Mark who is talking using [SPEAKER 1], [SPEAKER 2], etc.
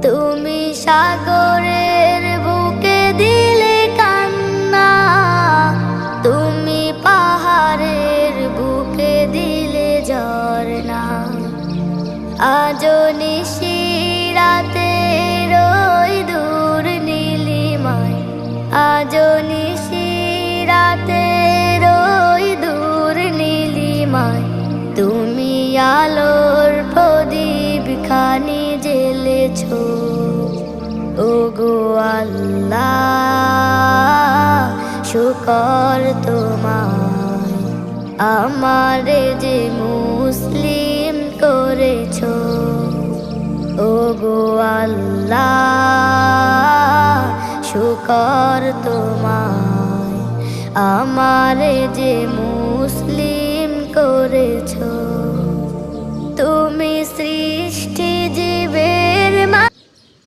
[SPEAKER 1] তুমি সাগরের বুকে দিলে কান্না, তুমি পাহাড়ের বুকে দিলে ঝরনা। আজো নিশিরাতে রই দূর নীলিমায়, আজো নিশিরাতে রই দূর নীলিমায়, তুমি আলোর প্রদীপ খানি জ্বেলেছ। ওগো আল্লাহ শুকর তোমায়, আমারে যে মুসলিম করেছ। ওগো আল্লাহ শুকর তোমায়, আমারে যে মুসলিম করেছ।